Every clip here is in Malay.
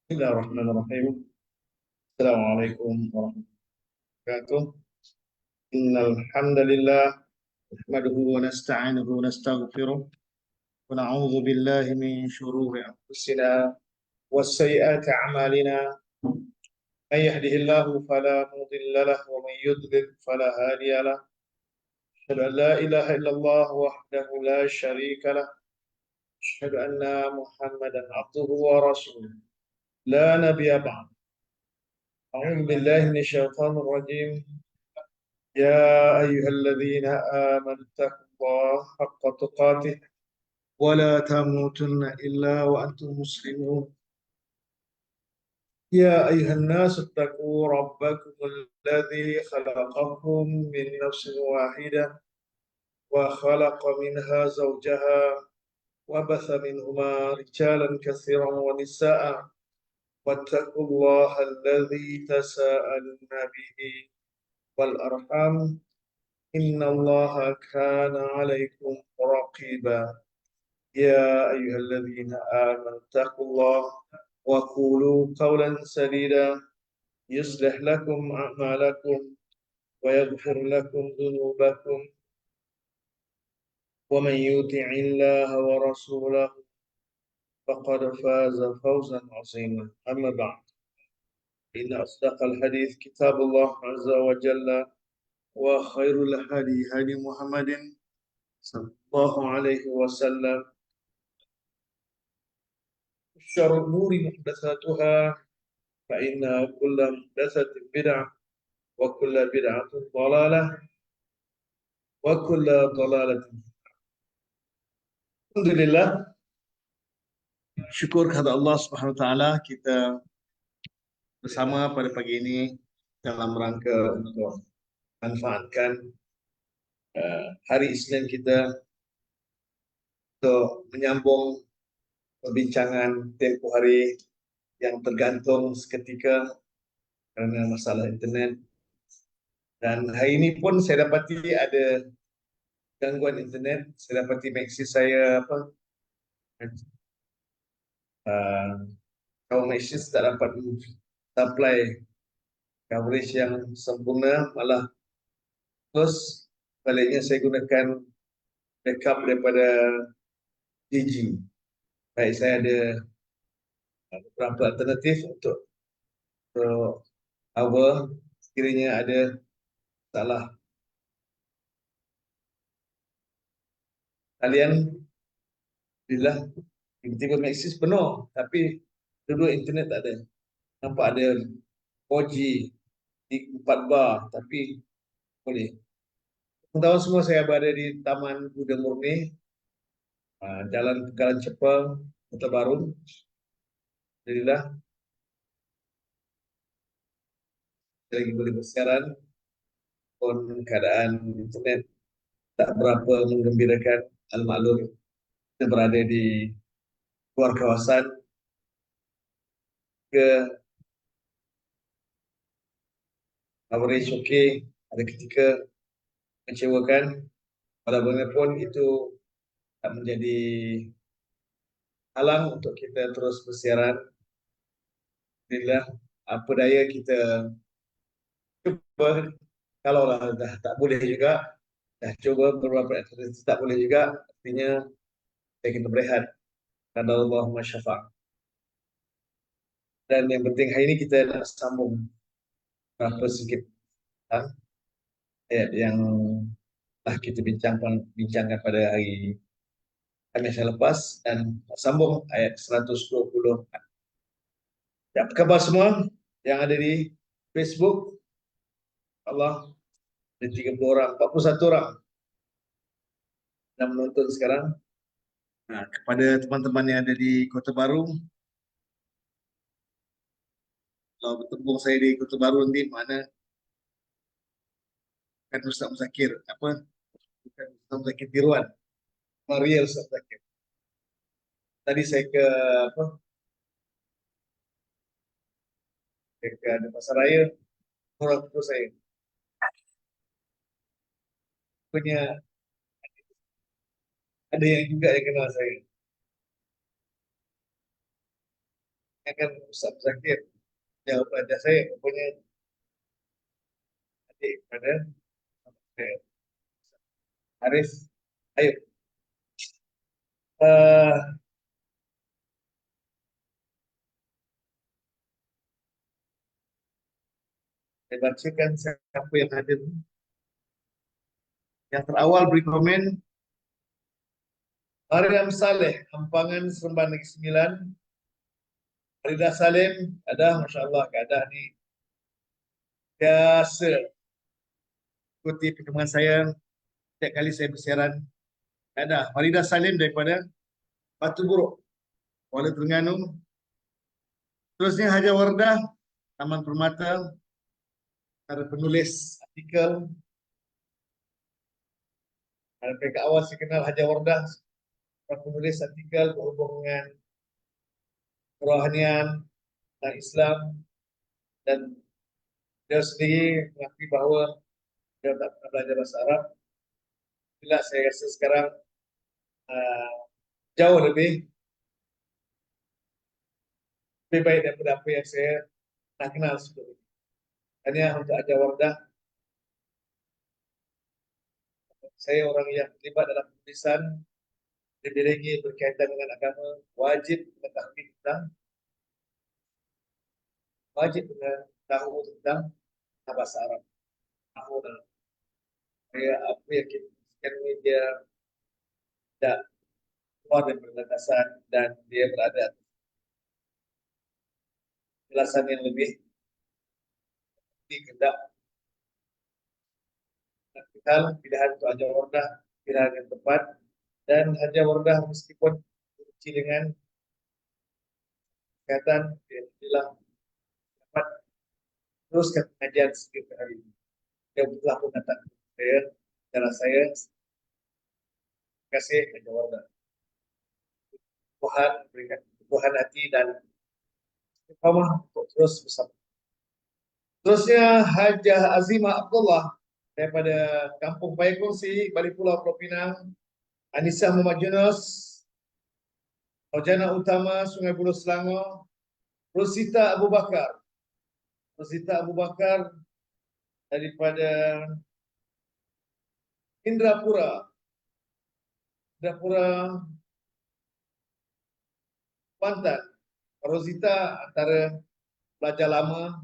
Bismillahirrahmanirrahim. Assalamualaikum warahmatullahi wabarakatuh. Innal hamdalillah nahmaduhu wa nasta'inuhu wa nastaghfiruh wa na'udzu billahi min shururi anfusina wa sayyiati a'malina. Man yahdihillahu fala mudilla lahu wa man yudlil fala hadiya lahu. Asyhadu an la ilaha illallah wahdahu la syarika lah. Asyhadu anna Muhammadan abduhu wa rasuluh. La nabiyya ba'd. A'udzu billahi minasyaitonir rajim. يا أيها الذين آمنوا اتقوا الله حق تقاته ولا تموتن إلا وأنتم مسلمون. يا أيها الناس اتقوا ربكم الذي خلقكم من نفس واحدة وخلق منها زوجها وبث منهما رجالا كثيرا ونساء واتقوا الله الذي تساءلون به والأرحام إن الله كان عليكم رقيبا. يا أيها الذين آمنوا اتقوا الله وقولوا قولا سديدا يصلح لكم أعمالكم ويغفر لكم ذنوبكم ومن يطع الله ورسوله فقد فاز فوزا عظيما. أما بعد، إن أصدق الحديث كتاب الله عز وجل وخير الهدي هدي محمد صلى الله عليه وسلم. شر الأمور محدثاتها فإن كل محدثة بدعة وكل بدعة ضلالة وكل ضلالة. Alhamdulillah, syukur kepada Allah Subhanahu wa taala, kita bersama pada pagi ini dalam rangka untuk manfaatkan hari Isnin kita untuk menyambung perbincangan tempoh hari yang tergantung seketika kerana masalah internet. Dan hari ini pun saya dapati ada gangguan internet. Saya dapati Maxis saya kawan Maxis tak dapat supply coverage yang sempurna, malah terus baliknya saya gunakan backup daripada Digi. Baik, saya ada beberapa alternatif untuk our sekiranya ada salah kalian bila tiba-tiba Maxis penuh tapi dua internet tak ada. Nampak ada 4G di 4 bar tapi boleh. Tahun semua saya berada di Taman Kuda Murni, Jalan Pekalan Cepang, Kota Baru. Alhamdulillah, saya lagi boleh bersiaran pun keadaan internet tak berapa menggembirakan. Al-maklum, kita berada di luar kawasan ke coverage okey, ada ketika mengecewakan. Walaupun itu tak menjadi halang untuk kita terus bersiaran. Alhamdulillah, apa daya kita cuba. Kalau dah tak boleh juga, dah cuba beberapa aktivitas tak boleh juga, artinya kita kena berehat. Qadarullah ma syafa'. Dan yang penting hari ini kita nak sambung berapa sedikit ayat yang telah kita bincangkan pada hari Khamis yang lepas, dan sambung ayat 120. Ya, apa khabar semua yang ada di Facebook? Allah, ada 30 orang, 41 orang yang menonton sekarang. Kepada teman-teman yang ada di Kota Baru, kalau bertemu saya di Kota Baru nanti, mana kan Ustaz Muzakir, bukan Ustaz Muzakir Tiruan, Maria Ustaz Muzakir. Tadi saya ke ada pasar raya, orang tua saya punya, ada yang juga yang kenal saya. Akan Ustaz Muzakir jawab pelajar saya, punya adik pada saya. Haris, ayo. Saya bacakan siapa yang hadir. Yang terawal beri komen, Mariam Saleh, Hampangan, Seremban Negeri Sembilan. Farida Salim, ada, Masya Allah, keadaan ni biasa ikuti perkembangan saya setiap kali saya bersiaran. Ada Farida Salim daripada Batu Buruk, Kuala Terengganu. Terusnya Hajar Wardah, Taman Permata, ada penulis artikel. Ada mereka awal saya kenal Hajar Wardah, penulis artikel berhubung dengan kerohanian dan Islam, dan dia sendiri mengakui bahawa dia tak pernah belajar bahasa Arab. Bila saya rasa sekarang jauh lebih baik daripada apa yang saya nak kenal sebelum ini. Hanya untuk Hajar Wardah, saya orang yang terlibat dalam penulisan, lebih lagi berkaitan dengan agama, wajib mengetahui tentang, wajib tahu tentang bahasa Arab. Tahu dalam apa yang kita sekarang ini dia tidak keluar dari landasan dan dia berada jelasan yang lebih di kehendak Hal pilihan untuk Haja Wardah pilihan yang tepat, dan Haja Wardah meskipun diuji dengan kesehatan, alhamdulillah dapat teruskan pengajian setiap hari. Dia telah mengatakan saya, cara saya, terima kasih Haja Wardah. Tuhan berikan kebutuhan hati dan istiqamah untuk terus bersama. Terusnya Hajah Azimah Abdullah daripada Kampung Payakongsi, Balik Pulau, Pulau Pinang. Anissa Muhammad Yunus, Rojana Utama, Sungai Buloh, Selangor. Rosita Abu Bakar. Rosita Abu Bakar daripada Indrapura. Indrapura, Banten. Rosita antara pelajar lama.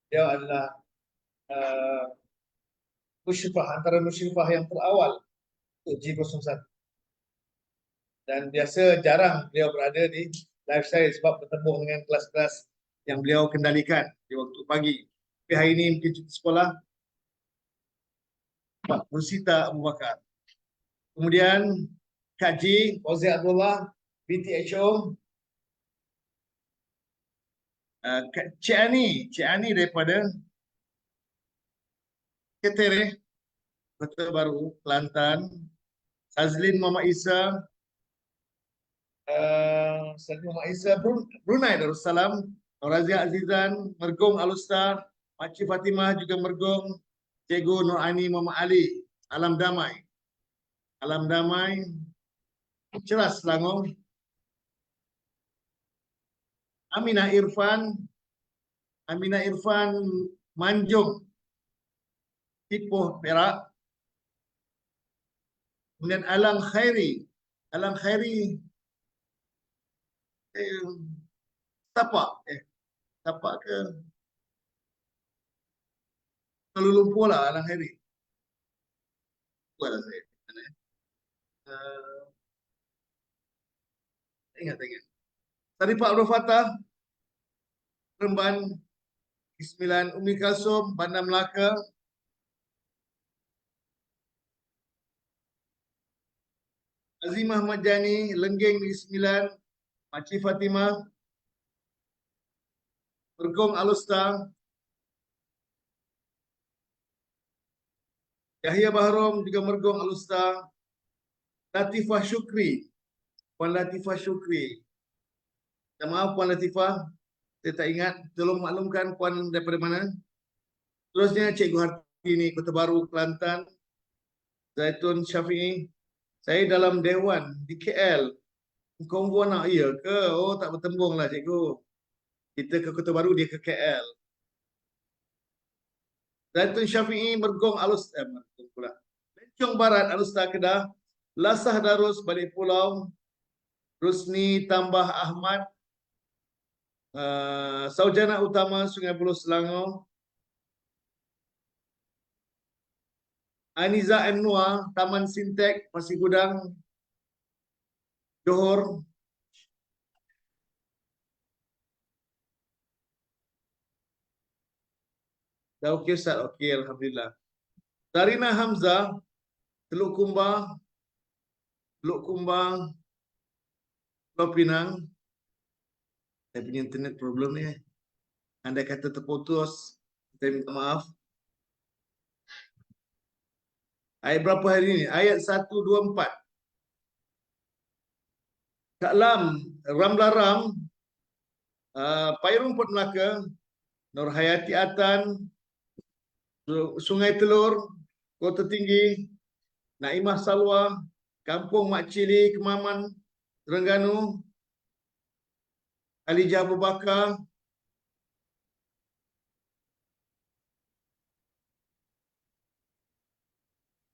Dia adalah musyrifah, antara musyrifah yang terawal untuk G01. Dan biasa jarang beliau berada di live saya sebab bertemu dengan kelas-kelas yang beliau kendalikan di waktu pagi. Tapi hari ini mungkin cuti sekolah. Pak Rosita Abu Bakar. Kemudian Kak Ji, Fauzi Abdullah, BTHO. Cik Ani daripada Ketereh, Kota Baru, Kelantan. Azlin Muhammad Isa, Brunei Darussalam. Norazia Azizan, Mergong Alustar. Makcik Fatimah juga Mergong. Cikgu Nur Aini Muhammad Ali, Alam Damai. Alam Damai, Ceras Selangor. Aminah Irfan Manjung, Ipoh, Perak. Kemudian Alang Khairi tapak ke Kuala Lumpur lah, Alang Khairi. Buatlah saya. Ingat. Tadi Pak Abdul Fattah, Remban, Ismilan, Umi Kalsum, Bandar Melaka. Azimah Majani, Lenggeng Negeri Sembilan. Makcik Fatimah, Mergong Alustar. Yahya Bahrom juga Mergong Alustar. Latifah Syukri, Puan Latifah Syukri. Maaf Puan Latifah, saya tak ingat. Tolong maklumkan Puan daripada mana. Terusnya Cikgu Harti ini, Kota Baru, Kelantan. Zaitun Syafi'i. Saya dalam Dewan di KL. Konggo nak, iya ke? Oh, tak bertembung lah cikgu. Kita ke Kota Baru, dia ke KL. Zaitun Syafi'i, Mergong Mergong pula. Lencong Barat, Alustar Kedah. Lasah Darus, Balik Pulau. Rusni Tambah Ahmad. Saujana Utama, Sungai Buloh, Selangor. Aniza M. Noah, Taman Sintek, Pasir Gudang, Johor. Dah okey Ustaz? Okey, Alhamdulillah. Darina Hamzah, Teluk Kumbang, Pulau Pinang. Saya punya internet problem ni. Andai kata terputus, saya minta maaf. Ayat berapa hari ini? Ayat 1, 2, 4. Kak Lam, Ramlaram, Payung Port Melaka, Nur Hayati Atan, Sungai Telur, Kota Tinggi, Naimah Salwa, Kampung Mak Cili, Kemaman, Terengganu, Alijah Abu Bakar,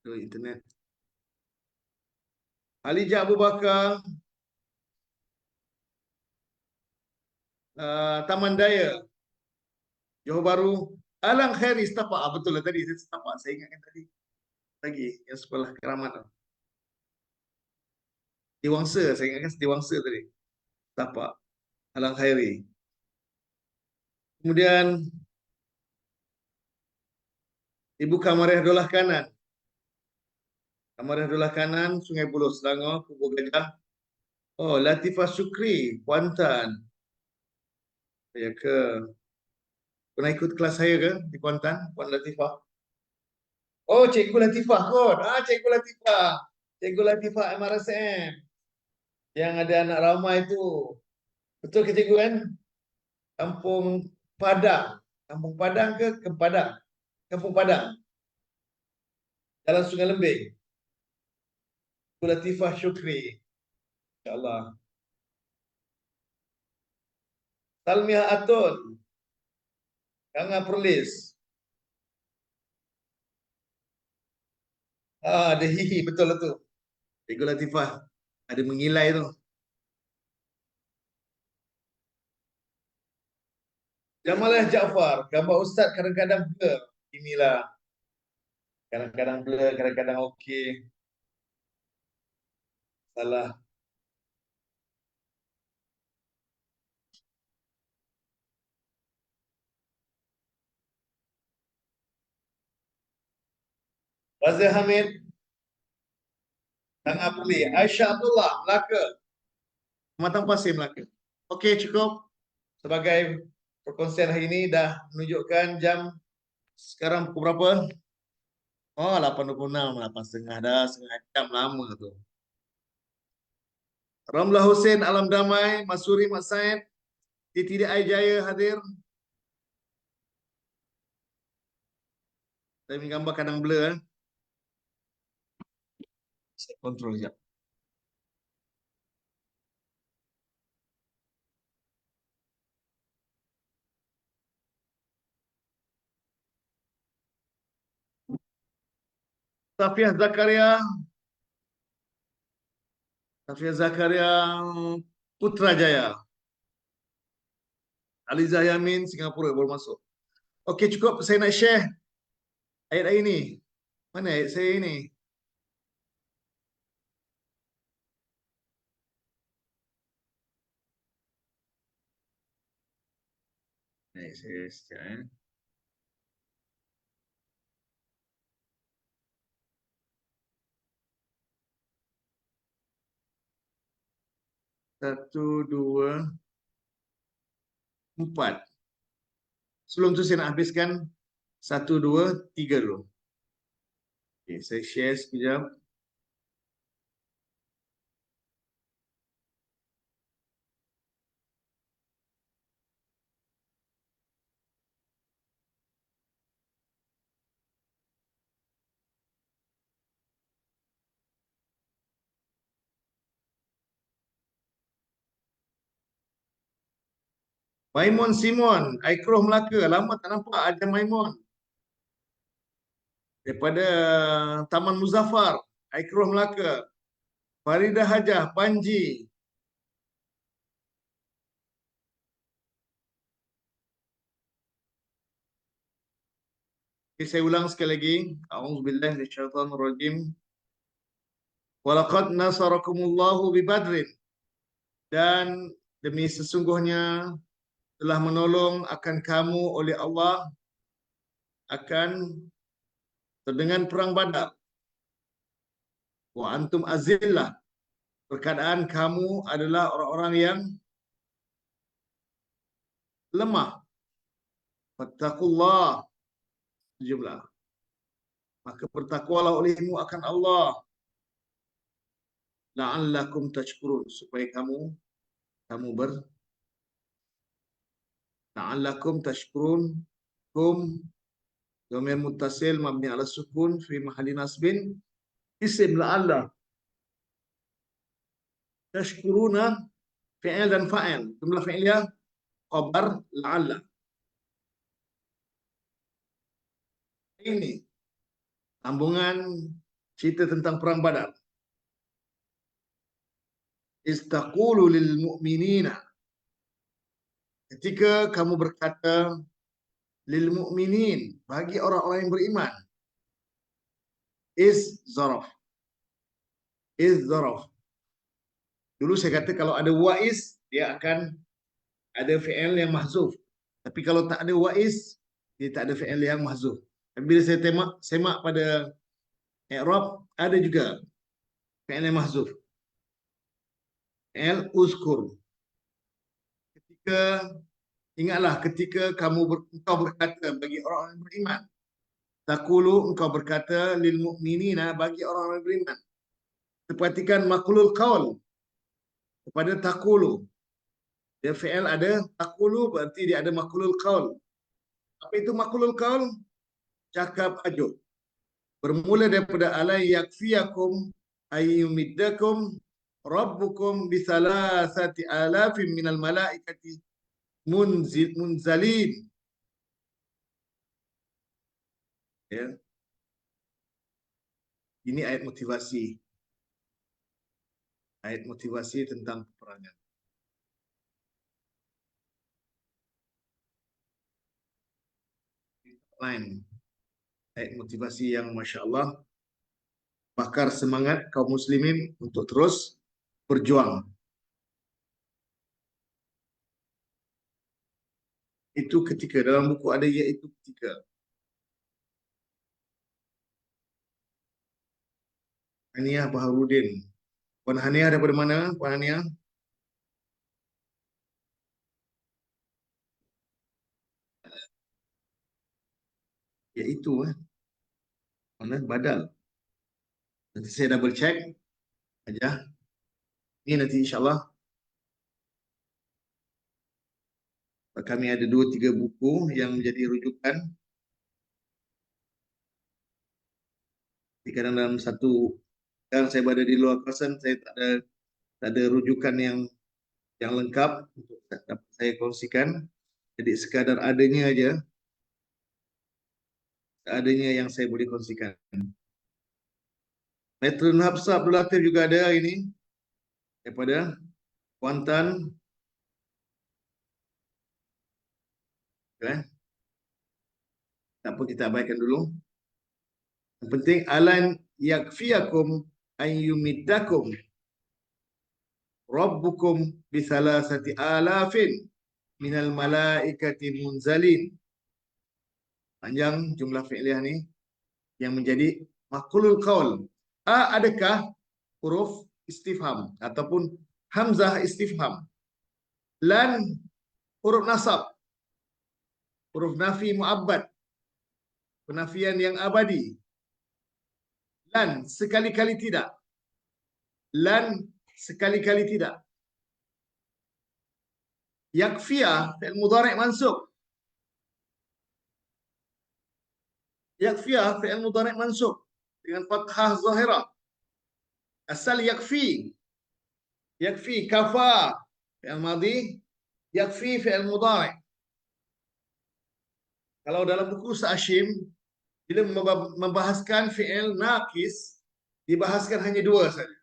internet. Alijah Abu Bakar, Taman Daya, Johor Baru, Alang Khairi Setapak. Betul lah tadi, Setapak. Saya ingatkan tadi. Lagi, yang sekolah Keramat. Setiawangsa, saya ingatkan Setiawangsa tadi. Setapak. Alang Khairi. Kemudian, Ibu Kamariah Dolah Kanan, Amarah Abdullah kanan, Sungai Buloh Selangor, Kubur Gajah. Oh, Latifah Syukri, Kuantan. Ya ke? Pernah ikut kelas saya ke di Kuantan, Puan Latifah? Oh, Cikgu Latifah kot. Cikgu Latifah. Cikgu Latifah MRSM. Yang ada anak ramai itu. Betul ke cikgu kan? Kampung Padang. Kampung Padang ke Padang? Kampung Padang. Jalan Sungai Lembing. Cikgu Latifah Syukri. InsyaAllah. Salmiah Atun. Kanga Perlis. Ada hihi. Betul itu. Cikgu Latifah. Ada mengilai tu. Jamalah Jaafar. Gambar Ustaz kadang-kadang blur. Inilah. Kadang-kadang blur, kadang-kadang okey. Salah. Razia Hamid. Kang Apli. Aisyah Abdullah. Melaka. Matang Pasir Melaka. Okey, cukup. Sebagai perkongsian hari ini dah menunjukkan jam sekarang pukul berapa? Oh, 8.26, 8.30 dah, setengah jam lama tu. Ramlah Hussein Alam Damai, Masuri Mat Said, Titi Jaya hadir. Saya menggambar kadang blur. Saya kontrol sekejap. Safiah Zakaria. Safiah Zakaria Putrajaya. Aliza Yamin Singapura baru masuk. Okey, cukup saya nak share ayat ini. Mana ayat saya ini? Ayat saya sekejap. Satu, dua, empat. Sebelum tu saya nak habiskan satu, dua, tiga dulu. Okay, saya share sekejap. Maimun Simon, Aikroh Melaka. Lama tak nampak Ajan Maimun. Daripada Taman Muzaffar, Aikroh Melaka. Faridah Hajah, Panji. Okay, saya ulang sekali lagi. A'udzubillahi minasyaitonirrajim. Walaqad nasarakumullahu bi Badrin. Dan demi sesungguhnya telah menolong akan kamu oleh Allah akan dengan perang Badar. Wa antum azillah. Perkataan kamu adalah orang-orang yang lemah. Fattaqullah. Jumlah. Maka bertakwalah olehmu akan Allah. La'allakum tashkurun. Supaya kamu la'allakum tashkurun. Kum Dhamir muttasil mabni ala sukun fi mahalli nasbin isim la'alla. Tashkuruna fi'il dan fa'il. Jumlah fi'ilnya khabar la'alla. Ini sambungan cerita tentang perang Badar. Istaqulu lil mu'minina. Ketika kamu berkata lil mu'minin, bagi orang-orang yang beriman. Is zaraf. Is zaraf. Dulu saya kata kalau ada wa'is, dia akan ada fi'il yang mahzuf. Tapi kalau tak ada wa'is, dia tak ada fi'il yang mahzuf. Bila saya semak pada i'rab ada juga fi'il mahzuf. Fi'il uzkur. Ketika ingatlah ketika engkau berkata bagi orang-orang beriman. Taqulu engkau berkata lil mu'minina bagi orang-orang beriman. Perhatikan maqlul qaul kepada taqulu. Dia fi'il ada taqulu berarti dia ada maqlul qaul. Apa itu maqlul qaul? Cakap ajuk. Bermula daripada alai yakfiyakum ayyumiddakum rabbukum bisalasati alafin minal malaikati munzalin. Ya. Ini ayat motivasi. Ayat motivasi tentang peperangan. Lain. Ayat motivasi yang Masya Allah bakar semangat kaum muslimin untuk terus berjuang. Itu ketika dalam buku ada iaitu ketika. Haniah Baharudin. Puan Haniah daripada mana? Puan Haniah? Iaitu mana? Badal. Nanti saya double check aja. Ini nanti insyaAllah kami ada 2-3 buku yang menjadi rujukan. Kadang dalam satu, kadang saya berada di luar kawasan, saya tak ada rujukan yang lengkap untuk dapat saya kongsikan. Jadi sekadar adanya aja, adanya yang saya boleh kongsikan. Metron Hafsah Abdul Latif juga ada ini daripada Kuantan. Okay. Tak apa, kita abaikan dulu. Yang penting alan yakfiyakum ayyumiddakum rabbukum bisalasati alafin minal malaikati munzalin. Panjang jumlah fi'liyah ni yang menjadi maqulul qaul. Adakah huruf istifham ataupun hamzah istifham? Lan huruf nasab, huruf nafi muabbad, penafian yang abadi. Lan sekali-kali tidak. Lan sekali-kali tidak. Yakfiyah fi'il mudhari' mansub. Yakfiyah fi'il mudhari' mansub dengan fathah zahirah. Asal yakfi. Yakfi kafa fi'il madhi, yakfi fi'il mudhari'. Kalau dalam buku Sa'ashim bila membahaskan fi'il naqis dibahaskan hanya 2 saja.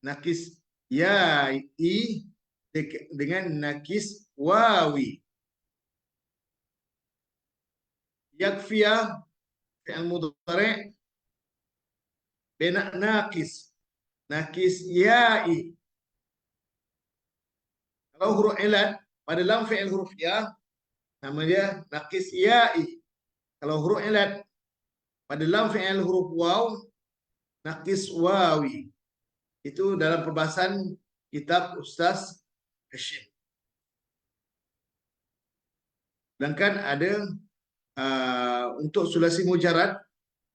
Naqis ya'i dengan naqis wawi. Yakfiyah fi'il mudhari' bina naqis. Naqis ya'i. Kalau huruf ilat pada lam fi'il huruf ya nama dia naqis ya'i. Kalau huruf ilat pada lam fi'il huruf waw naqis wawi. Itu dalam perbahasan kitab Ustaz Hashim. Sedangkan ada untuk sulasi mujarad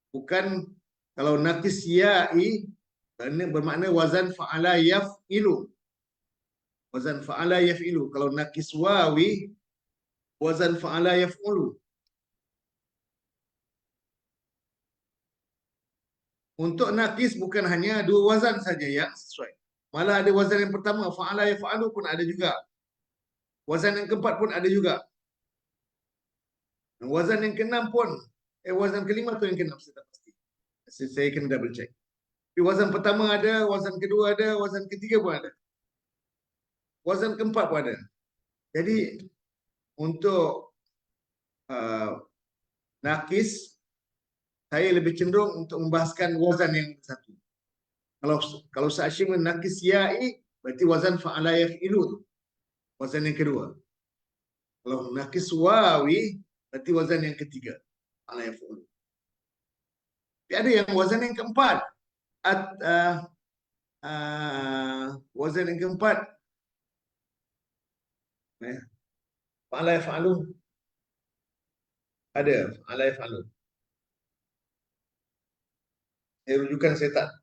bukan kalau naqis ya'i bermakna wazan fa'ala yaf'ilu. Wazan fa'ala yaf'ilu. Kalau naqis wawi wazan fa'ala yaf'ulu. Untuk naqis bukan hanya 2 wazan saja yang sesuai. Malah ada wazan yang pertama fa'ala yaf'alu pun ada juga. Wazan yang keempat pun ada juga. Wazan yang keenam pun wazan kelima tu yang keenam saya tak pasti. Saya kena double check. Tapi wazan pertama ada, wazan kedua ada, wazan ketiga pun ada. Wazan keempat pun ada. Jadi untuk naqis saya lebih cenderung untuk membahaskan wazan yang satu. Kalau Sa'ashim naqis ya'i berarti wazan fa'ala yaf'ilu tu. Wazan yang kedua. Kalau naqis wawi berarti wazan yang ketiga. Fa'ala yaf'ulu. Tapi ada yang wazan yang keempat. At, wazan yang keempat. Fa'ala yaf'alu. Ada. Fa'ala yaf'alu. Rujukan saya tak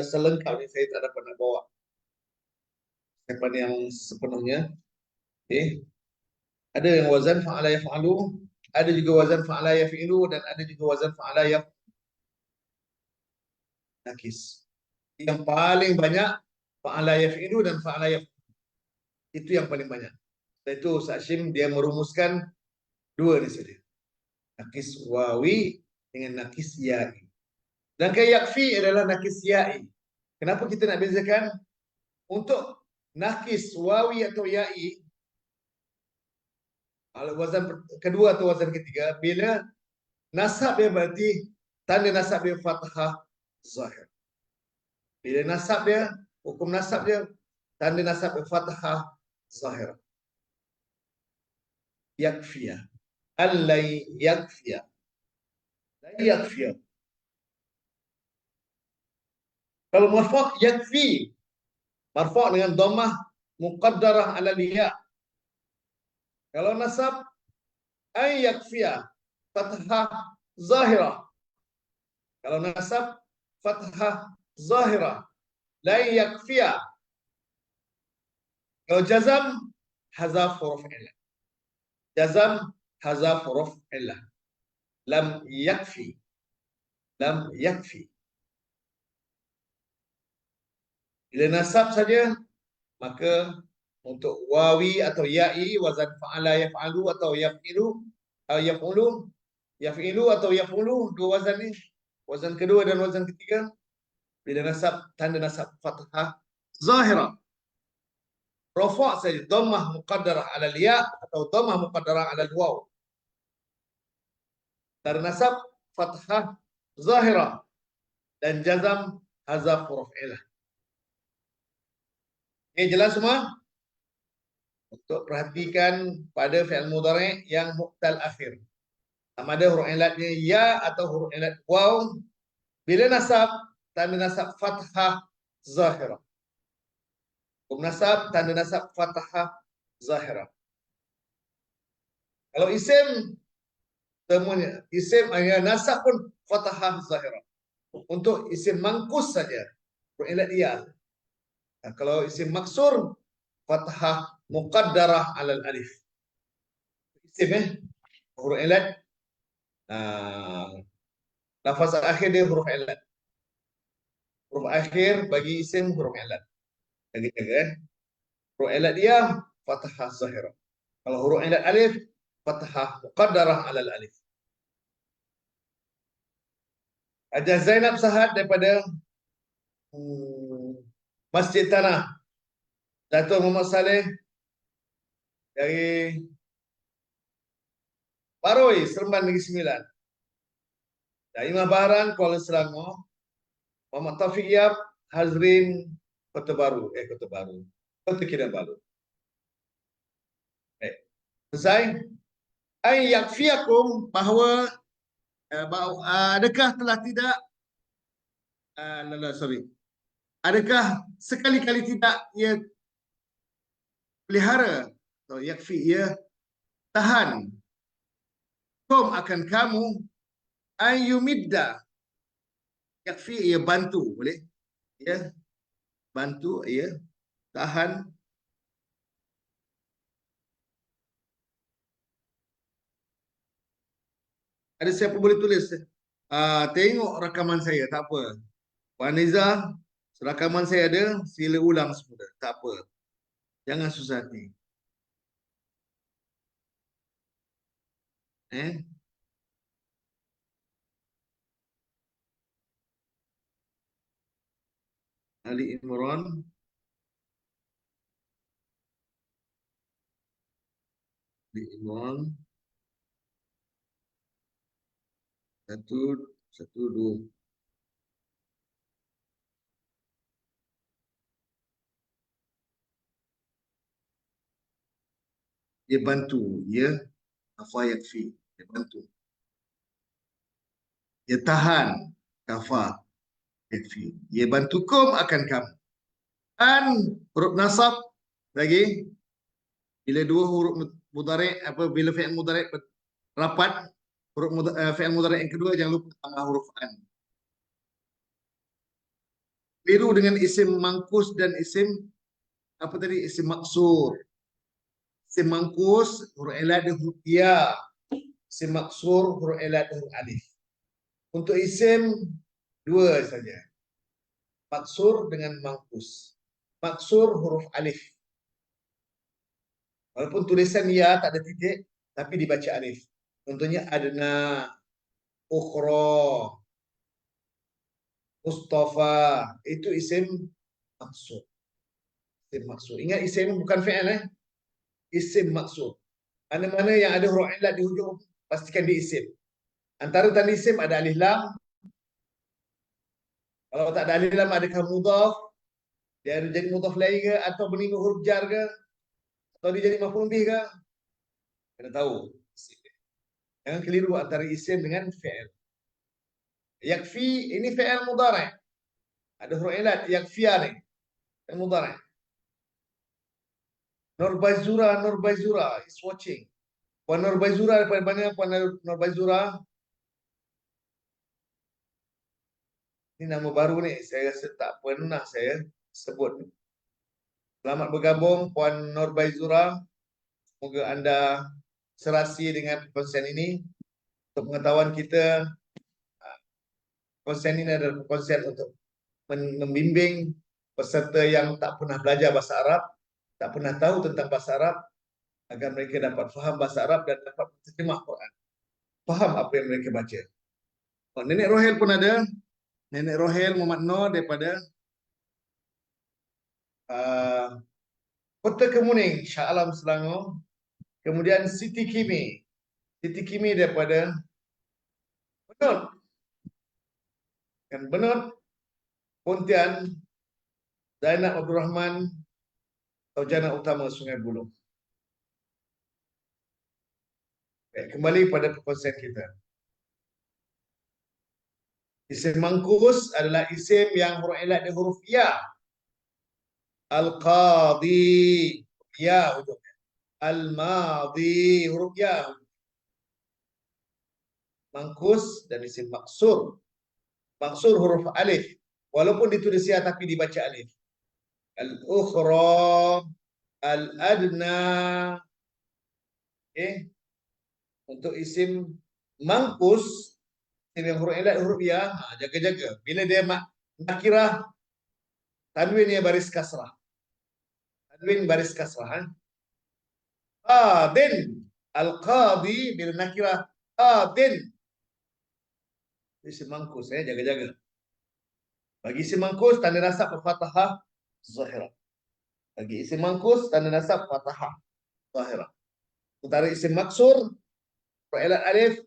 selengkap ni, saya tak dapat nak bawa yang sepenuhnya. Okay. Ada yang wazan fa'ala yaf'alu, ada juga wazan fa'ala yaf'ilu, dan ada juga wazan fa'ala nakis. Yang paling banyak fa'ala yaf'ilu dan fa'ala itu yang paling banyak. Dan itu Sa'shim dia merumuskan dua ni saja. Nakis wawi dengan nakis ya'i. Dan yakfi adalah nakis ya'i. Kenapa kita nak bezakan? Untuk nakis wawi atau ya'i, wazan kedua atau wazan ketiga, bila nasab dia berarti tanda nasab dia fathah zahir. Bila nasab dia, hukum nasab dia, tanda nasab dia fathah zahir. Yakfiyah. Allai yakfiyah. La yakfiyah. Kalau marfu' yakfi. Marfu' dengan dhammah muqaddarah ala liya. Kalau nasab ay yakfiyah. Fathah zahirah. Kalau nasab fathah zahirah. La yakfiyah. Kalau jazam hazaf huruf illah. Jazam hazaf huruf illah. Lam yakfi. Lam yakfi. Bila nasab saja, maka untuk wawi atau ya'i, wazan fa'ala yaf'alu atau yaf'ilu, yaf'ilu atau yaf'ulu, dua wazan ni. Wazan kedua dan wazan ketiga. Bila nasab, tanda nasab fathah zahirah. Rafa' saja, dhammah muqaddarah ala ya' atau dhammah muqaddarah ala waw. Tanda nasab fathah zahirah. Dan jazam hazaf huruf ilah. Ini jelas semua? Untuk perhatikan pada fi'il mudhari' yang muqtal akhir. Sama ada huruf ilatnya ya atau huruf ilat waw. Bila nasab, tanda nasab fathah zahirah. Hukum nasab, tanda nasab fathah zahirah. Kalau isim, temunya isim nasab pun fathah zahirah. Untuk isim mangkus saja, huruf ilat ya. Nah, kalau isim maksur, fathah muqaddarah alal alif. Isim huruf ilat. Lafaz akhir dia huruf ilat. Huruf akhir bagi isim huruf ilat. Jaga-jaga. Huruf ilat dia fathah zahirah. Kalau huruf ilat alif, fathah muqaddarah alal alif. Hajah Zainab Sahad daripada Masjid Tanah. Datuk Muhammad Saleh dari Paroi, Seremban Negeri Sembilan. Dari Imam Bahran, Kuala Selangor. Muhammad Taufik Yap, Hazrin, Kota Baru. Kota Kinabalu. Selesai. Ay yakfiyakum, bahawa adakah telah tidak adakah sekali-kali tidak ia pelihara atau yakfi ia tahan akan kamu ayyumidda, yakfi ia bantu, boleh ya, bantu ia tahan ada siapa boleh tulis tengok rakaman saya, tak apa Puan Niza, rakaman saya ada, sila ulang semula, tak apa, jangan susah hati. Ali Imran, satu dua. Dia bantu, ya, afa yakfi, dia bantu. Ia tahan, kafa, yakfi. Ia bantukum akan kamu. An huruf nasab lagi bila dua huruf mudhari apa bila fi'il mudhari rapat huruf fi'il mudhari yang kedua jangan lupa tambah huruf an. Biru dengan isim mangkus dan isim apa tadi isim maksur. Isim mangkus huruf ilat dan huruf ya. Isim maksur huruf ilat dan huruf alif. Untuk isim dua saja. Maksur dengan mangkus. Maksur huruf alif. Walaupun tulisan ya tak ada titik, tapi dibaca alif. Contohnya adna, ukhra, Mustafa. Itu isim maksud. Isim maksud. Ingat isim bukan fi'il Isim maksud. Mana-mana yang ada huruf ilat di hujung, pastikan dia isim. Antara tanda isim ada alif lam. Kalau tak ada alif lam, adakah mudhaf? Dia ada jadi mudhaf lain ke? Atau bernima huruf jar ke? Atau dia jadi maf'ul bih ke? Kena tahu. Jangan keliru antara isim dengan fi'il. Yakfi ini fi'il mudhari'. Ada huruf ilat yakfiya ni. Fi'il mudhari'. Nur Baizura is watching. Puan Nur Baizura daripada mana Puan Nur Baizura? Ini nama baru ni. Saya rasa tak pernah saya sebut. Selamat bergabung Puan Nur Baizura. Semoga anda serasi dengan konsen ini. Untuk pengetahuan kita, konsen ini adalah konsen untuk membimbing peserta yang tak pernah belajar bahasa Arab, tak pernah tahu tentang bahasa Arab, agar mereka dapat faham bahasa Arab dan dapat terjemah Quran. Faham apa yang mereka baca. Nenek Rohel pun ada. Nenek Rohel Muhammad Noor daripada Kota Kemuning, Shah Alam, Selangor. Kemudian Siti Kimi. Siti Kimi daripada Benut. Kan Benut, Pontian, Zainab Abdul Rahman, Sarjana Utama Sungai Buloh. Kembali pada konsep kita. Isim mangkus adalah isim yang huruf ilat dan huruf ya. Al-Qadi, ya hujungnya. Al-Madi, huruf ya. Mangkus dan isim maksur. Maksur huruf alif. Walaupun ditulis ya tapi dibaca alif. Al-Ukhra, Al-Adna. Okay. Untuk isim mangkus, isim yang huruf ilat, huruf ya, jaga-jaga. Bila dia nakirah, tanwinnya baris kasrah. Tanwin baris kasrah. Qadin. Al-Qadi bila nakirah. Qadin. Isim mangkus, jaga-jaga. Bagi isim mangkus, tanda nasab fathah zahirah. Bagi isim mangkus, tanda nasab fathah zahirah. Antara isim maksur, fa'ilat alif,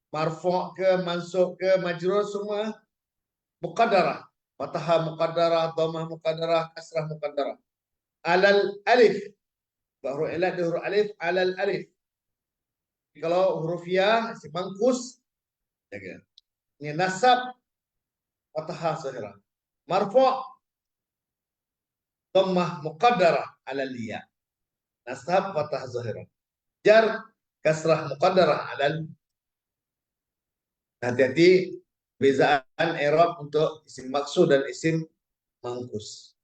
marfu' ke, mansub ke, majrur semua muqaddarah. Fathah muqaddarah, dhammah muqaddarah, kasrah muqaddarah. Alal alif. Huruf ilat dan huruf alif, alal alif. Kalau huruf ya, isim mangkus, jaga. Ini nasab, fathah zahirah. Marfu' dhammah muqaddarah alal ya. Nasab fathah zahirah. Jar kasrah muqaddarah alal. Hati-hati bezaan i'rab untuk isim maksud dan isim mangkus.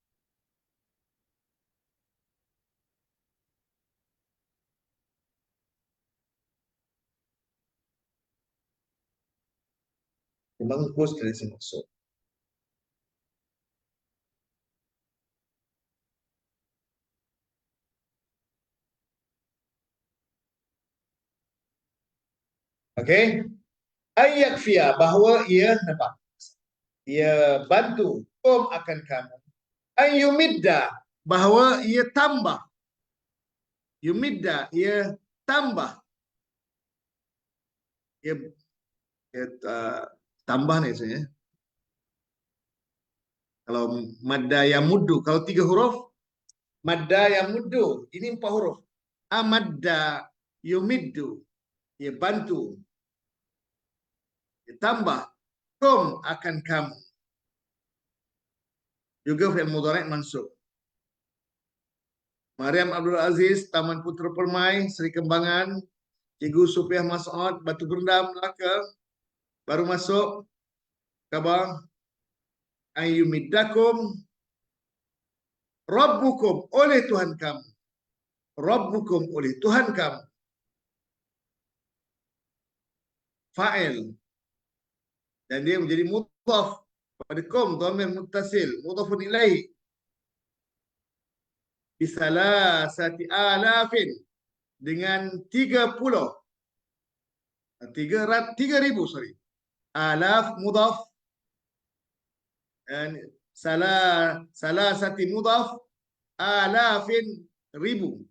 Mangkus dan isim maksud. Okey. Ayakfiya bahawa ia nampak. Ia bantu akan kamu. Ayyumidda bahawa ia tambah. Yumidda ia tambah. Ia tambah ni sebenarnya. Kalau madda yang muddu, kalau 3 huruf, madda yang muddu, ini 4 huruf. Amadda yumiddu, ia bantu. Ia tambah. akan kamu. Juga fi'il mudhari' mansub. Mariam Abdul Aziz, Taman Putra Permai, Seri Kembangan, Cikgu Supiah Mas'ud, Batu Berendam, Melaka, baru masuk, khabar, ayyumidakum, Rabbukum, oleh Tuhan kamu. Rabbukum, oleh Tuhan kamu. Fa'il. Dan dia menjadi mudhaf pada kum, dhamir muttasil, mudhafun ilaihi. Bisalasati alafin. Dengan 30. 3,000, sorry. Alaf mudhaf. Dan salasati mudhaf. Alafin ribu.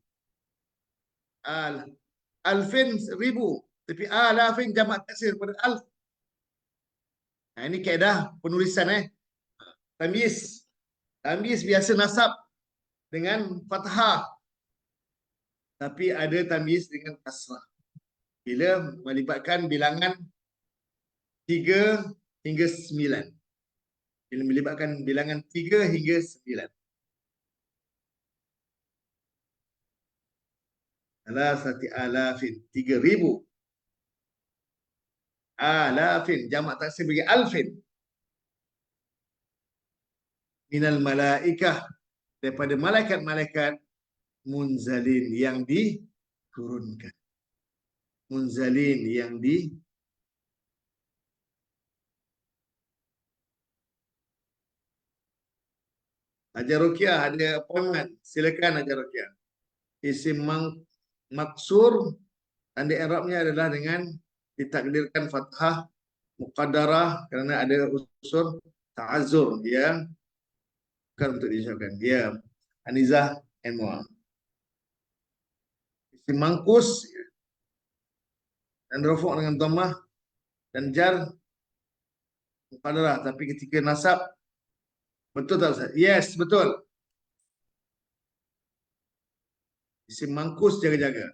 Alfin ribu. Tapi alafin jamak taksir pada alf. Nah, ini kaedah penulisan. Tamyiz. Tamyiz biasa nasab dengan fathah. Tapi ada tamyiz dengan kasrah. Bila melibatkan bilangan 3 hingga 9. Bila melibatkan bilangan 3 hingga 9. Salasati alafin, 3,000. Alafin, jamak taksir bagi alfin. Minal malaikah, daripada malaikat-malaikat, munzalin, yang diturunkan. Munzalin, yang Hajar Rukiah ada appointment. Silakan Hajar Rukiah. Isim maksur, tanda i'rabnya adalah dengan ditakdirkan fathah muqaddarah kerana ada unsur ta'azzur, dia bukan untuk diucapkan. Dia Anizah and Mu'am. Isim mangkus dan rafu' dengan dhammah dan jar muqaddarah, tapi ketika nasab, betul tak Ustaz? Yes, betul. Isim mangkus jaga-jaga.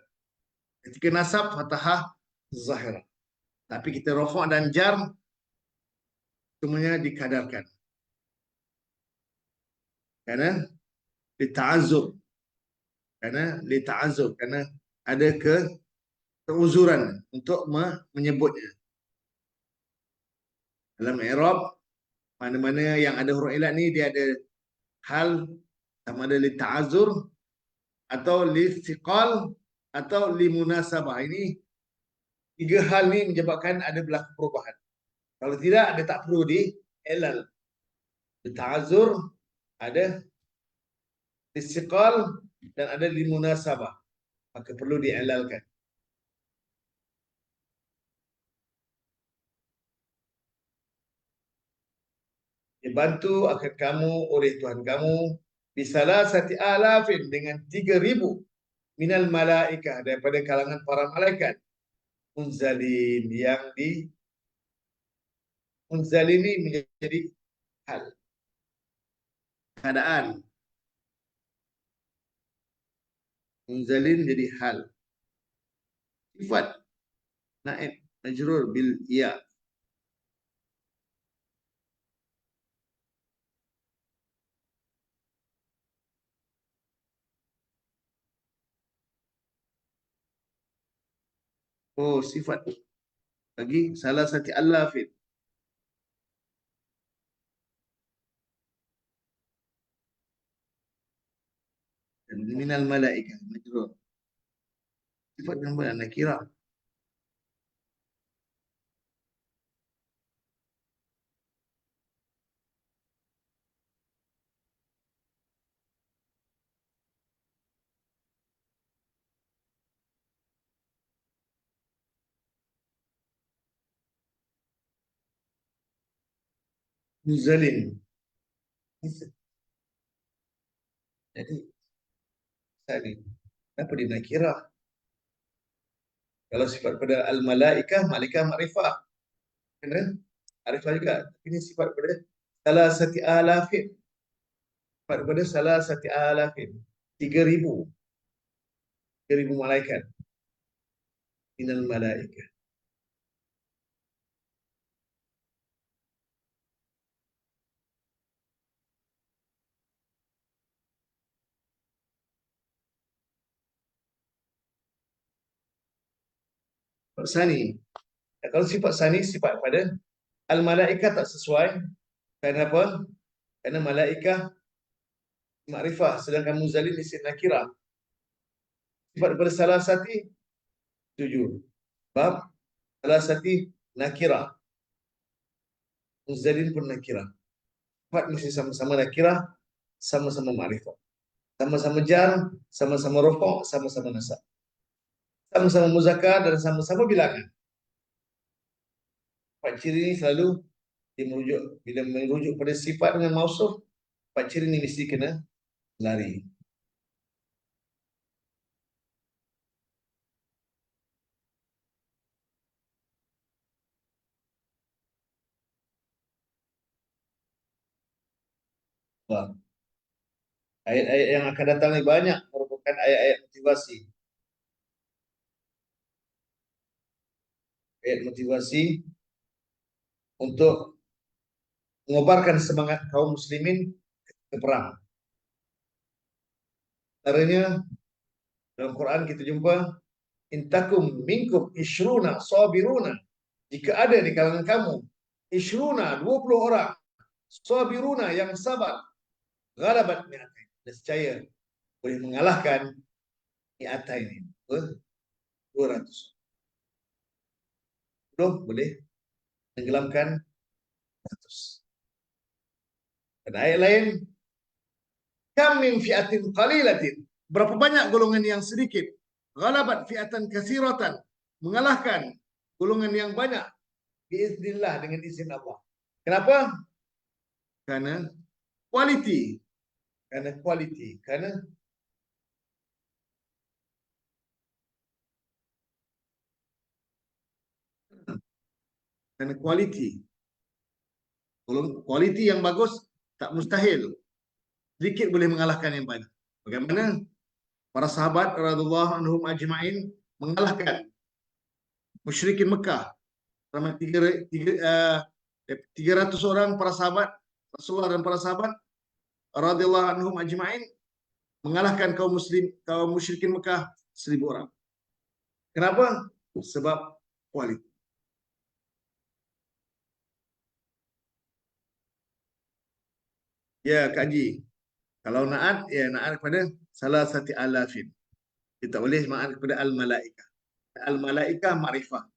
Ketika nasab fathah zahirah. Tapi kita rafu' dan jar semuanya dikadarkan. Karena lita'azzur. Karena ada keuzuran untuk menyebutnya. Dalam i'rab, mana-mana yang ada huruf ilat ni dia ada hal, sama ada lita'azzur atau lithiqal atau limunasabah. Ini 3 hal ni menyebabkan ada berlaku perubahan. Kalau tidak, dia tak perlu di-ilal. Lita'azzur, ada lithiqal dan ada limunasabah. Maka perlu di-ilalkan. Dibantu akan kamu oleh Tuhan kamu bisalasati alafin, dengan 3,000 minal malaikah, daripada kalangan para malaikat, munzalin, yang munzalin ini menjadi hal, keadaan. Munzalin jadi hal. Sifat naib majrur bil ya. Oh, sifat. Lagi salah satu alafin. Dan minal malaikah majrur. Sifat nombor nakirah. Munzalin. Jadi tadi kenapa dia nakirah? Kalau sifat pada al-malaikah, malaikat makrifah. Kena arifah juga. Ini sifat pada salah sati alafin. Sifat pada salah sati alafin. 3,000. 3,000 malaikat. Minal malaikah. Sifat sani. Kalau sifat sani, sifat pada al-malaikah tak sesuai. Kenapa? Kerana malaikah makrifah, sedangkan muzalin isim nakirah. Sifat daripada salah sati, setuju. Bab salah sati nakirah. Muzalin pun nakirah. Sifat mesti sama-sama nakirah, sama-sama makrifah. Sama-sama jar, sama-sama rofok, sama-sama nasab. Sama-sama muzakkar dan sama-sama bilangan. Empat ciri ini selalu merujuk, bila merujuk pada sifat dengan mausuf, empat ciri ini mesti kena lari. Wah. Ayat-ayat yang akan datang ini banyak merupakan ayat-ayat motivasi. Ayat motivasi untuk mengobarkan semangat kaum muslimin ke perang. Caranya dalam Quran kita jumpa intakum minkum ishruna sabiruna. Jika ada di kalangan kamu ishruna 20 orang sabiruna yang sabar, ghalabat mi'atain. Nescaya boleh mengalahkan mi'atain ini. 200. Boleh tenggelamkan 100. Dan ayat lain, kam min fi'atin qalilatin. Berapa banyak golongan yang sedikit, ghalabat fi'atan katsiratan, mengalahkan golongan yang banyak biiznillah, dengan izin Allah. Kenapa? Karena quality. Karena quality. Karena quality. Quality yang bagus tak mustahil. Sedikit boleh mengalahkan yang banyak. Bagaimana para sahabat radhiyallahu anhum ajma'in mengalahkan musyrikin Mekah ramai 300 orang para sahabat Rasulullah dan para sahabat radhiyallahu anhum ajma'in mengalahkan kaum musyrikin Mekah 1,000 orang. Kenapa? Sebab kualitas. Ya, Kak Haji. Kalau naat, ya naat kepada salah satu alafin. Kita boleh naat kepada al-malaikah. Al-malaikah ma'rifah.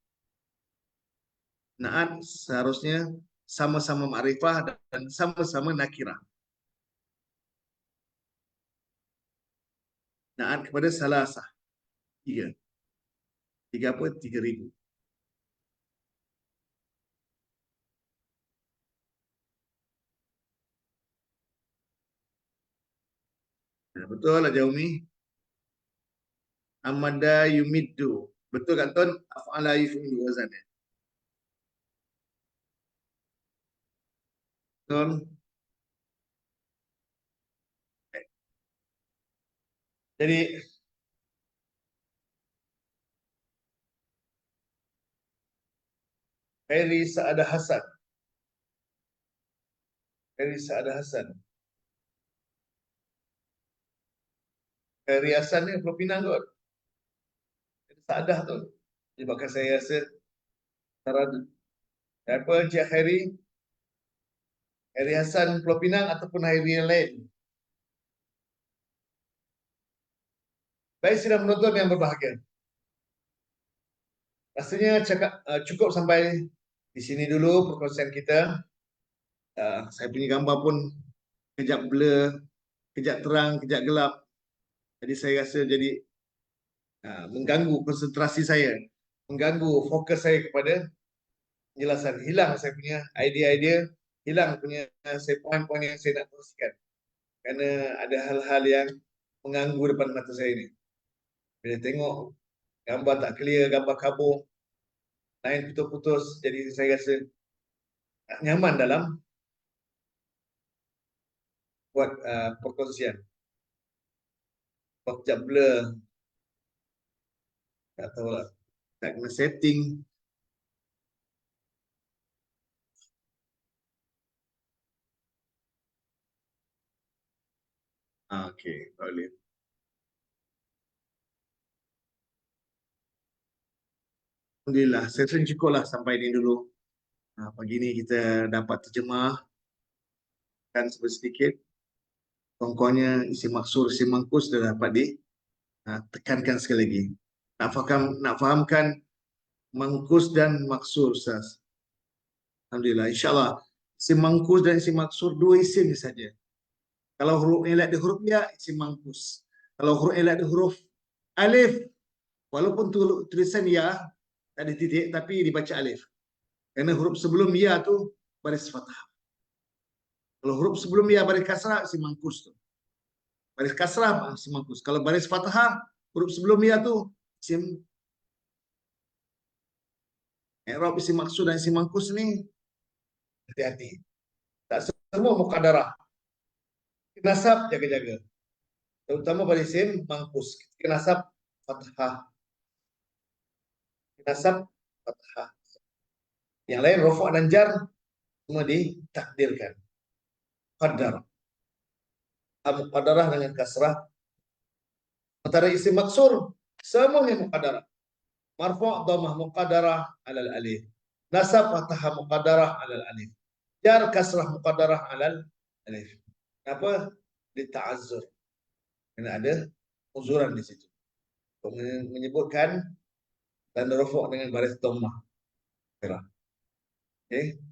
Naat seharusnya sama-sama ma'rifah dan sama-sama nakirah. Naat kepada salasah. 3. 3 apa? 3,000. Betul lah Jaumi. Amada yumiddu. Betul kan Tuan? Af'ala yufi'lu wazannya. Betul. Jadi Khairi Sa'adah Hasan. Khairi Sa'adah Hasan. Khairi Hasan ni Pulau Pinang kot. Sa'adah tu. Sebabkan saya rasa cara apa Encik Khairi, Khairi Hasan Pulau Pinang ataupun Khairi yang lain. Baik sidang penonton yang berbahagia. Rasanya cukup sampai di sini dulu perkongsian kita. Saya punya gambar pun kejap blur, kejap terang, kejap gelap. Jadi saya rasa jadi mengganggu konsentrasi saya, mengganggu fokus saya kepada penjelasan. Hilang saya punya idea-idea, hilang punya saya poin-poin yang saya nak kongsikan. Kerana ada hal-hal yang mengganggu depan mata saya ini. Bila tengok gambar tak clear, gambar kabur, lain putus-putus, jadi saya rasa tak nyaman dalam buat perkongsian. Kejap blur, tak tahu lah, tak kena setting. Okey, boleh. Alhamdulillah, saya rasa cukuplah sampai ini dulu. Pagi ini kita dapat terjemahkan sedikit. Pokoknya isi maksud, isi mangkus sudah dapat ditekankan sekali lagi. Nak fahamkan mangkus dan maksud, Ustaz. Alhamdulillah, insyaAllah. Isim mangkus dan isim maksud dua isim saja. Kalau huruf ilat di huruf ya, isim mangkus. Kalau huruf ilat di huruf alif, walaupun tulisan ya, tak ada titik, tapi dibaca alif. Karena huruf sebelum ya tu baris fathah. Kalau huruf sebelum ya baris kasrah, isim mangkus tu. Baris kasrah, isim mangkus. Kalau baris fathah, huruf sebelum ya tu isim i'rab, isim maksud dan isim mangkus ni hati-hati. Tak semua muqaddarah. Nasab jaga-jaga. Terutama pada isim mangkus. Nasab fathah. Nasab fathah. Yang lain rafa' dan jar semua ditakdirkan. Qaddar. Muqaddarah dengan kasrah. Antara isim maksur semuanya muqaddarah. Marfu' dhammah muqaddarah alal alif. Nasab fathah muqaddarah alal alif. Jar kasrah muqaddarah alal alif. Kenapa? Dita'azzur. Karena ada uzuran di situ. Untuk menyebutkan tanda rafa' dengan baris dhammah. Okey.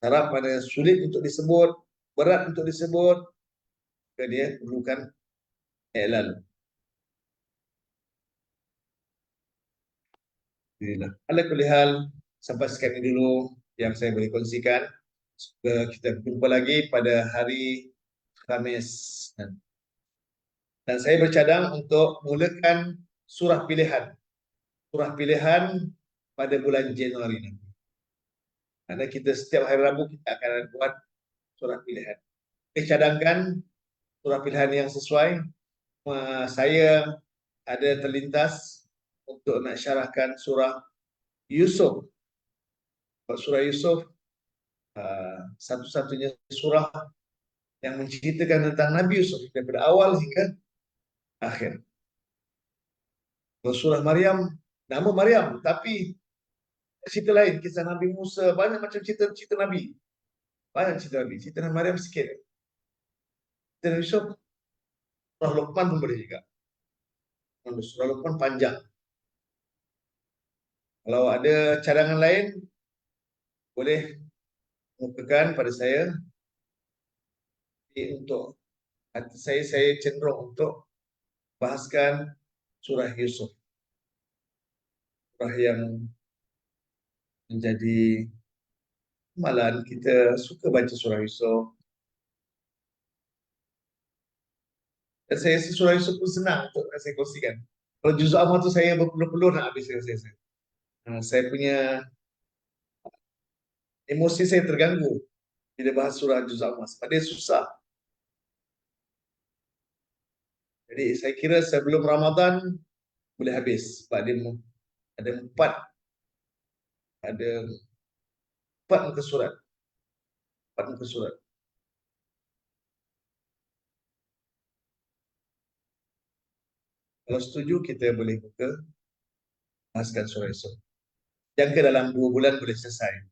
Harap pada sulit untuk disebut, berat untuk disebut, maka dia perlukan i'lal. Ala kulli hal, sampai sekian ini dulu yang saya boleh kongsikan. Kita jumpa lagi pada hari Khamis. Dan saya bercadang untuk mulakan surah pilihan. Surah pilihan pada bulan Januari nanti. Karena kita setiap hari Rabu kita akan buat surah pilihan. Saya cadangkan surah pilihan yang sesuai. Saya ada terlintas untuk nak syarahkan surah Yusuf. Surah Yusuf satu-satunya surah yang menceritakan tentang Nabi Yusuf daripada awal hingga akhir. Kalau surah Maryam, nama Maryam, tapi cerita lain, kisah Nabi Musa, banyak macam cerita Nabi. Banyak cerita Nabi. Cerita Nabi Maryam sikit. Cerita Nabi Yusuf, surah Luqman pun boleh juga. Surah Luqman panjang. Kalau ada cadangan lain, boleh mukakan pada saya. Untuk hati saya cenderung untuk bahaskan surah Yusuf. Surah yang menjadi malah kita suka baca surah Yusuf. Dan saya surah Yusuf pun senang untuk saya kongsikan. Kalau juz amma tu saya berpeluh-peluh nak habis saya. Saya punya emosi saya terganggu bila bahas surah juz amma. Sebab dia susah. Jadi saya kira sebelum Ramadan boleh habis. Sebab dia ada empat muka surat. Empat muka surat. Kalau setuju kita boleh buka bahaskan surah Yusuf. Jangka dalam 2 bulan boleh selesai.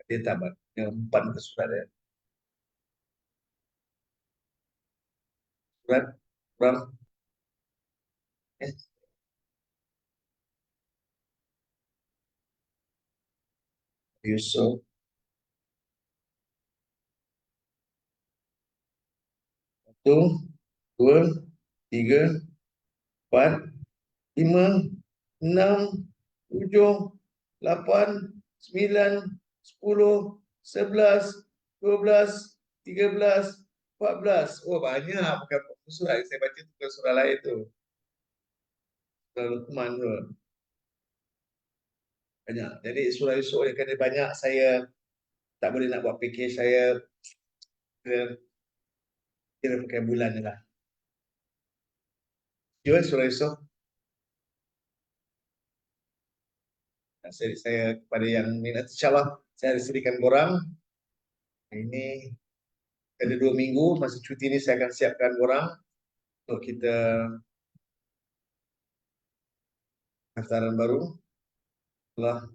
Dia tamat. Yang 4 muka surat dia. Surat Quran. Yusuf. 1, 2, 3, 4, 5, 6, 7, 8, 9, 10, 11, 12, 13, 14. Oh banyak, bukan surah yang saya baca tu, surah lain tu. Surah Luqman tu. Banyak. Jadi surah Yusuf yang kena banyak, saya tak boleh nak buat fikir, saya kira pakai bulan je lah. Jual surah Yusuf. Saya kepada yang minat, insyaAllah saya sediakan borang. Ini ada 2 minggu, masa cuti ini saya akan siapkan borang untuk kita daftaran baru. Allah,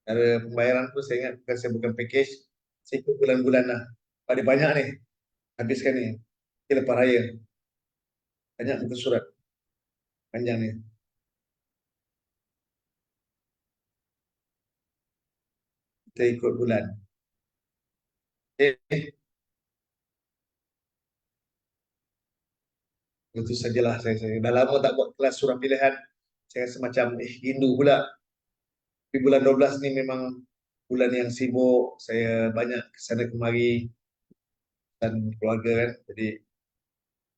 ada pembayaran pun saya ingat bukan saya bukan package, saya ikut bulan-bulan lah. Ada banyak nih, habiskan nih. Ini lepas raya, banyak buku surat panjang nih. Kita ikut bulan. Itu sajalah saya. Dah lama tak buat kelas surah pilihan. Saya rasa macam rindu pula. Di bulan 12 ni memang bulan yang sibuk. Saya banyak ke sana kemari dan keluarga kan. Jadi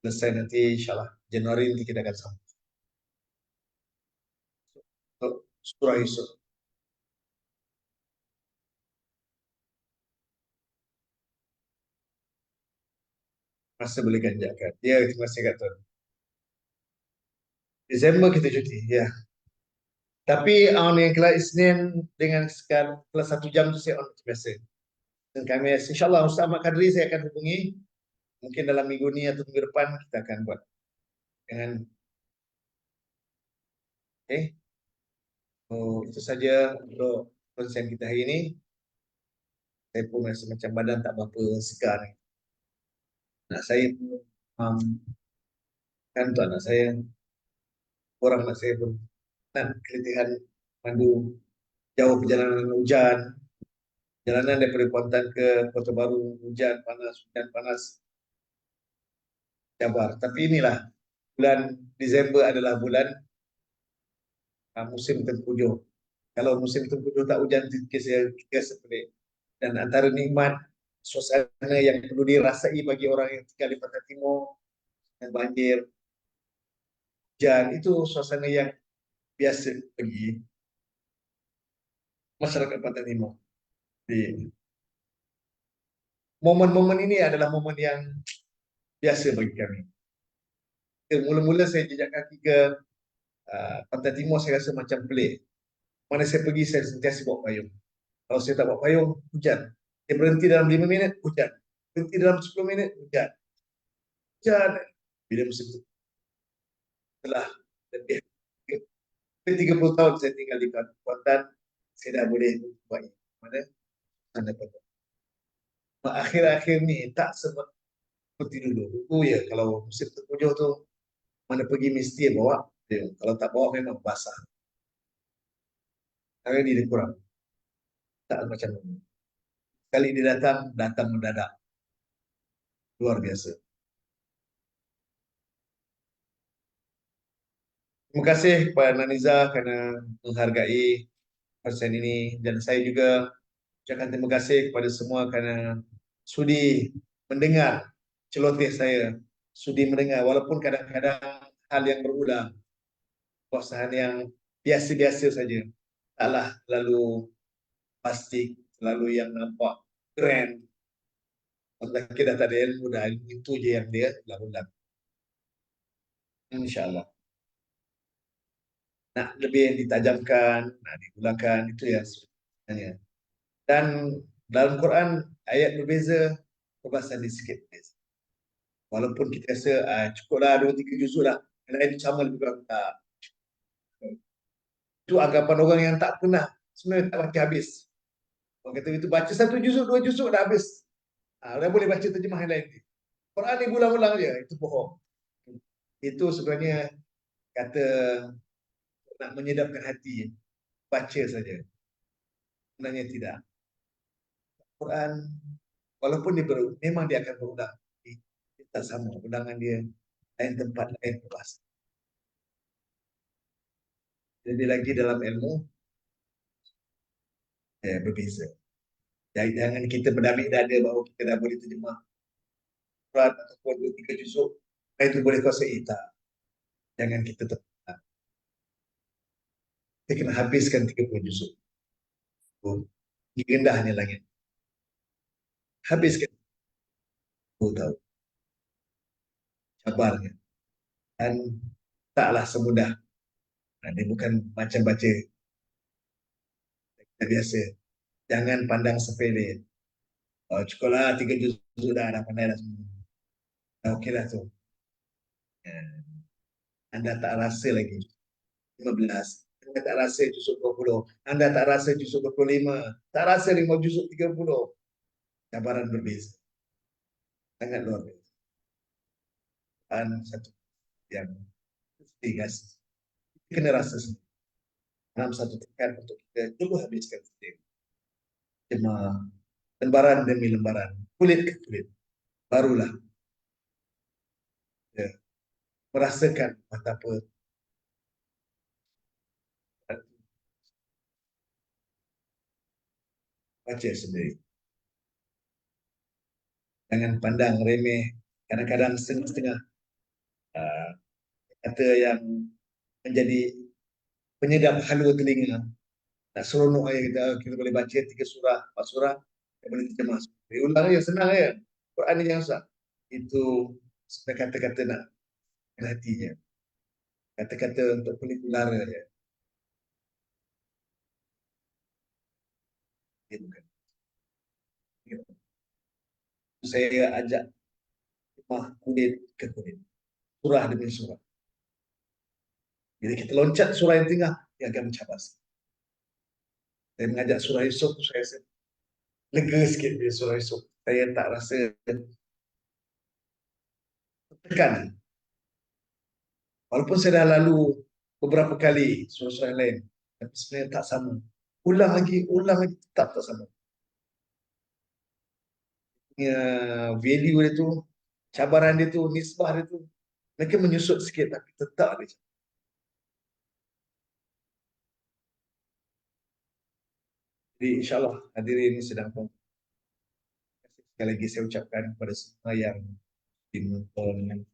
selesai nanti insyaAllah Januari nanti kita akan sambung. Untuk surah Yusuf. Masa boleh ganjakan. Ya, terima kasih Kak Tuan. Desember kita cuti. Ya. Tapi yang kelas Isnin dengan sekian kelas 1 jam tu saya on biasa. Dan kami insyaAllah Ustaz Ahmad Kadri saya akan hubungi. Mungkin dalam minggu ni atau minggu depan kita akan buat. Dengan okay. Oh, itu saja untuk konsen kita hari ini. Saya pun rasa macam badan tak berapa segar ni. Anak saya pun, kan tu anak saya, orang anak saya pun nak keletihan mandu jauh perjalanan hujan. Jalanan daripada Kuantan ke Kota Baru, hujan panas, cabar. Tapi inilah, bulan Disember adalah bulan musim tengkujuh. Kalau musim tengkujuh tak hujan, kita seperti. Dan antara nikmat suasana yang perlu dirasai bagi orang yang tinggal di Pantai Timur, yang banjir, hujan, itu suasana yang biasa bagi masyarakat Pantai Timur. Jadi, momen-momen ini adalah momen yang biasa bagi kami. Mula-mula saya jejak kaki ke Pantai Timur, saya rasa macam pelik. Mana saya pergi, saya sentiasa bawa payung. Kalau saya tak bawa payung, hujan. Saya berhenti dalam 5 minit, hujan. Berhenti dalam 10 minit, hujan. Hujan. Bila musim itu telah lebih 30 tahun saya tinggal di Kuantan, saya dah boleh buat ini. Mana? Anda kata. Akhir-akhir ni tak seperti dulu. Oh ya, kalau musim tengkujuh tu, mana pergi mesti bawa. Ya, kalau tak bawa memang basah. Hari ini dia kurang. Tak macam dulu. Kali dia datang, datang mendadak. Luar biasa. Terima kasih kepada Naniza kerana menghargai persen ini. Dan saya juga ucapkan terima kasih kepada semua kerana sudi mendengar celoteh saya. Sudi mendengar walaupun kadang-kadang hal yang berulang. Perasaan yang biasa-biasa saja. Taklah terlalu plastik, terlalu yang nampak keren. Allah kita tak ada ilmu dah. Itu je yang dia ulang-ulang. InsyaAllah. Nak lebih ditajamkan, nak digulakan, itu yang sebenarnya. Dan dalam Quran, ayat berbeza, perbahasan dia sikit. Walaupun kita rasa cukuplah 2-3 juzuk lah. Yang lain sama lebih kurang tak. Itu anggapan orang yang tak pernah sebenarnya tak baca habis. Orang kata itu baca 1 juzuk, 2 juzuk dah habis. Dah boleh baca terjemah yang lain. Quran ni ulang-ulang je, itu bohong. Itu sebenarnya kata nak menyedapkan hati, baca saja. Sebenarnya tidak. Quran walaupun dia memang dia akan berulang. Dia tak sama ulangan dia lain tempat lain bahasa. Jadi lagi dalam ilmu berbeza. Jadi jangan kita berdamik dada bahawa kita dah boleh terjemah Quran ataupun 2-3 juzuk. Itu boleh kuasai tak. Jangan kita terpenat. Kita kena habiskan 30 juzuk. Di rendahnya langit. Habiskan 10 tahun. Sabarnya. Dan taklah semudah. Ini bukan macam baca biasa. Jangan pandang sepele. Oh, cukuplah 3 juzuk dah pandai dah semua. Dah okey lah tu. Ya. Anda tak rasa lagi 15. Anda tak rasa juzuk 20, Anda tak rasa juzuk 25, tak rasa 5 juzuk 30. Cabaran berbeza. Sangat luar biasa. Dan satu yang tiga kena rasa sendiri. Dalam satu tingkat untuk kita dulu habiskan sendiri. Cuma lembaran demi lembaran, kulit ke kulit, barulah ya, merasakan betapa baca sendiri. Jangan pandang remeh, kadang-kadang setengah-setengah kata yang menjadi penyedap halu telinga. Tak seronok ayat kita boleh baca 3 surah, 4 surah, kita boleh terjemah. Ulang aja, senang aja. Quran ni jangan susah. Itu kata-kata nak kena hatinya. Kata-kata untuk kulit ular aja. Dia bukan. Saya ajak kulit ke kulit. Surah demi surah. Bila kita loncat surah yang tengah, dia akan mencabar. Saya mengajak surah Yusuf, saya rasa lega sikit bila surah Yusuf. Saya tak rasa tekan. Walaupun saya dah lalu beberapa kali surah-surah yang lain, tapi sebenarnya tak sama. Ulang lagi, tetap tak sama. Value dia tu, cabaran dia tu, nisbah dia tu, mereka menyusut sikit tapi tetap ada. Jadi insyaAllah hadirin sedang pun. Sekali lagi saya ucapkan kepada semua yang menonton,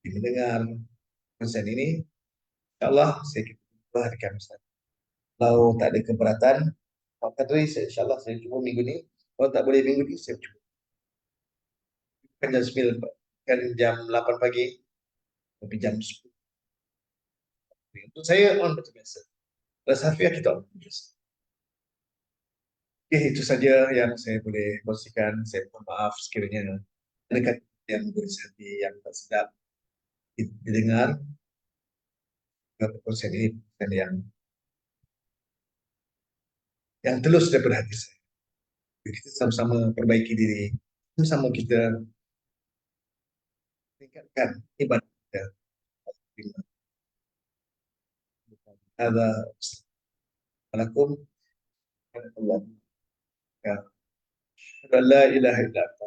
mendengar konsen ini. InsyaAllah saya kita hari Khamis. Kalau tak ada keberatan, Pak Kadri, insyaAllah saya cuba minggu ni. Kalau tak boleh minggu ni, saya cuba. Bukan jam 9, bukan jam 8 pagi, tapi jam 10. Untuk saya, on betul biasa. Safiah kita on betul biasa. Okay, itu saja yang saya boleh kongsikan. Saya mohon maaf sekiranya ada kata yang berisik hati, yang tak sedap didengar. Konsen ini dan yang telus daripada hati saya. Kita sama-sama perbaiki diri, sama-sama kita tingkatkan ibadah kita. Assalamualaikum warahmatullahi wabarakatuh. La ilaha illa anta